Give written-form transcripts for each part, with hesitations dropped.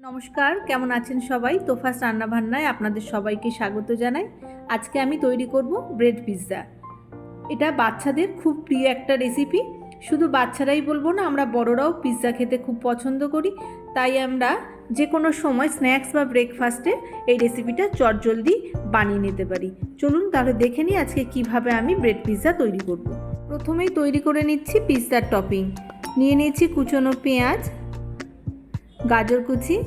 নমস্কার, কেমন আছেন সবাই? তোফাস রান্না বান্নায় আপনাদের সবাইকে স্বাগত জানাই। আজকে আমি তৈরি করব ব্রেড পিৎজা। এটা বাচ্চাদের খুব প্রিয় একটা রেসিপি। শুধু বাচ্চারাই বলবো না, আমরা বড়রাও পিৎজা খেতে খুব পছন্দ করি। তাই আমরা যে কোনো সময় স্ন্যাক্স বা ব্রেকফাস্টে এই রেসিপিটা চটজলদি বানিয়ে নিতে পারি। চলুন তাহলে দেখে নিই আজকে কিভাবে আমি ব্রেড পিৎজা তৈরি করব। প্রথমেই তৈরি করে নিচ্ছি পিৎজার টপিং। নিয়ে নিয়েছি কুচনো পেঁয়াজ, গাজর কুচি,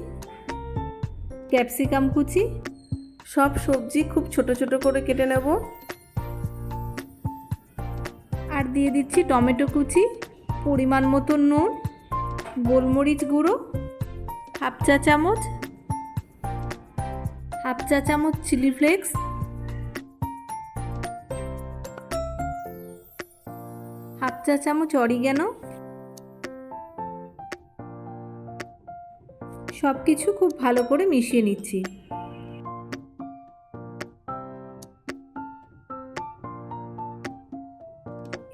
ক্যাপসিকাম কুচি, সব সবজি খুব ছোট ছোট করে কেটে নেব। আর দিয়ে দিচ্ছি টমেটো কুচি, পরিমাণ মতো নুন, গোলমরিচ গুঁড়ো হাফ চা চামচ চিলি ফ্লেক্স, হাফ চা চামচ অরিগ্যানো। সব কিছু খুব ভালো করে মিশিয়ে নিচ্ছি।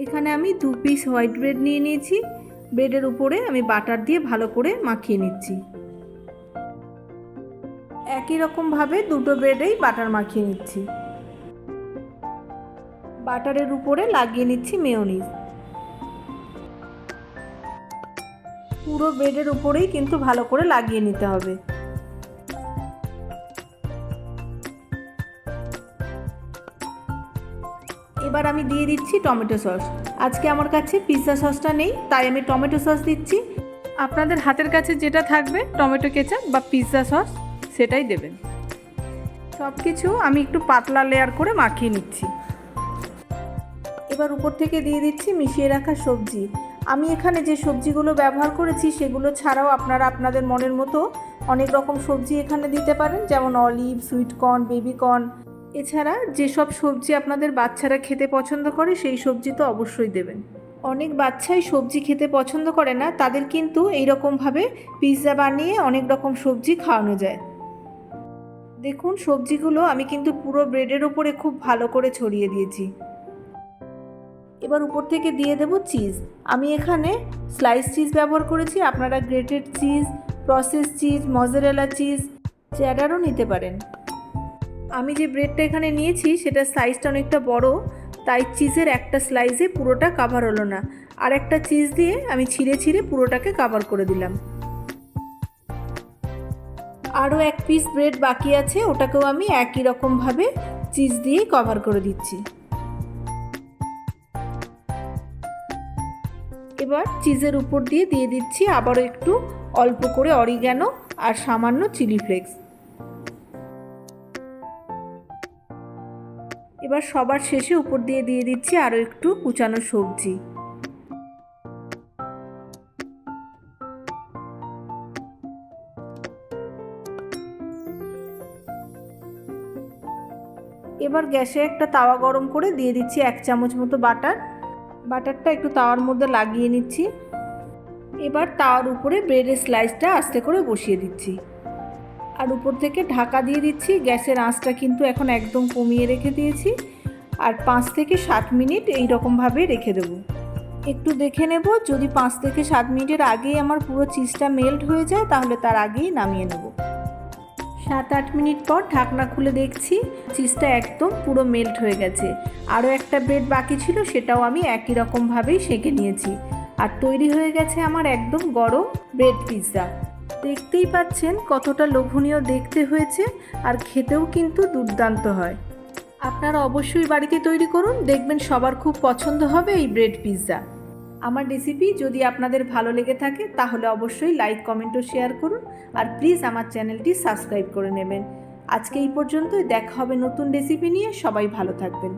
এখানে আমি 2 পিস হোয়াইট ব্রেড নিয়ে নিয়েছি। ব্রেডের উপরে আমি বাটার দিয়ে ভালো করে মাখিয়ে নিচ্ছি। একই রকমভাবে দুটো ব্রেডেই বাটার মাখিয়ে নিচ্ছি। বাটারের উপরে লাগিয়ে নিচ্ছি মেয়োনিজ। পুরো ব্রেডের উপরেই কিন্তু ভালো করে লাগিয়ে নিতে হবে। এবার আমি দিয়ে দিচ্ছি টমেটো সস। আজকে আমার কাছে পিৎজা সসটা নেই, তাই আমি টমেটো সস দিচ্ছি। আপনাদের হাতের কাছে যেটা থাকবে, টমেটো কেচাপ বা পিৎজা সস, সেটাই দেবেন। সব কিছু আমি একটু পাতলা লেয়ার করে মাখিয়ে নিচ্ছি। এবার উপর থেকে দিয়ে দিচ্ছি মিশিয়ে রাখা সবজি। আমি এখানে যে সবজিগুলো ব্যবহার করেছি সেগুলো ছাড়াও আপনারা আপনাদের মনের মতো অনেক রকম সবজি এখানে দিতে পারেন, যেমন olive, sweet corn, baby corn. এছাড়া যেসব সবজি আপনাদের বাচ্চারা খেতে পছন্দ করে সেই সবজি তো অবশ্যই দেবেন। অনেক বাচ্চাই সবজি খেতে পছন্দ করে না, তাদের কিন্তু এইরকমভাবে পিৎজা বানিয়ে অনেক রকম সবজি খাওয়ানো যায়। দেখুন, সবজিগুলো আমি কিন্তু পুরো ব্রেডের ওপরে খুব ভালো করে ছড়িয়ে দিয়েছি। এবার উপর থেকে দিয়ে দেব চিজ। আমি এখানে স্লাইস চিজ ব্যবহার করেছি। আপনারা grated cheese, process cheese, mozzarella cheese, চেডারও নিতে পারেন। আমি যে ব্রেডটা এখানে নিয়েছি সেটার সাইজটা অনেকটা বড়, তাই চিজের একটা স্লাইসে পুরোটা কাভার হলো না। আর একটা চিজ দিয়ে আমি ছিঁড়ে ছিঁড়ে পুরোটাকে কাভার করে দিলাম। আরও 1 পিস ব্রেড বাকি আছে, ওটাকেও আমি একই রকমভাবে চিজ দিয়ে কভার করে দিচ্ছি। এবার চিজের উপর দিয়ে দিচ্ছি আবারও একটু অল্প করে অরিগ্যানো আর সামান্য চিলি ফ্লেক্স। এবার সবার শেষে উপর দিয়ে দিচ্ছি আরও একটু কুচানো সবজি। এবার গ্যাসে একটা তাওয়া গরম করে দিয়ে দিচ্ছি 1 চামচ মতো বাটার। বাটারটা একটু তাওয়ার মধ্যে লাগিয়ে নিচ্ছি। এবার তাওয়ার উপরে ব্রেডের স্লাইসটা আস্তে করে বসিয়ে দিচ্ছি আর উপর থেকে ঢাকা দিয়ে দিচ্ছি। গ্যাসের আঁচটা কিন্তু এখন একদম কমিয়ে রেখে দিয়েছি। আর 5 থেকে 7 মিনিট এই রকমভাবে রেখে দেবো। একটু দেখে নেব, যদি 5 থেকে 7 মিনিটের আগেই আমার পুরো চিজটা মেল্ট হয়ে যায় তাহলে তার আগেই নামিয়ে নেব। 7-8 মিনিট পর ঢাকনা খুলে দেখছি চিজটা একদম পুরো মেল্ট হয়ে গেছে। আরও একটা ব্রেড বাকি ছিল, সেটাও আমি একই রকমভাবেই সেঁকে নিয়েছি। আর তৈরি হয়ে গেছে আমার একদম গরম ব্রেড পিৎজা। দেখতেই পাচ্ছেন কতটা লোভনীয় দেখতে হয়েছে, আর খেতেও কিন্তু দুর্দান্ত হয়। আপনারা অবশ্যই বাড়িতে তৈরি করুন, দেখবেন সবার খুব পছন্দ হবে এই ব্রেড পিৎজা। আমার রেসিপি যদি আপনাদের ভালো লেগে থাকে তাহলে অবশ্যই লাইক, কমেন্ট ও শেয়ার করুন। আর প্লিজ আমার চ্যানেলটি সাবস্ক্রাইব করে নেবেন। আজকে এই পর্যন্তই, দেখা হবে নতুন রেসিপি নিয়ে। সবাই ভালো থাকবেন।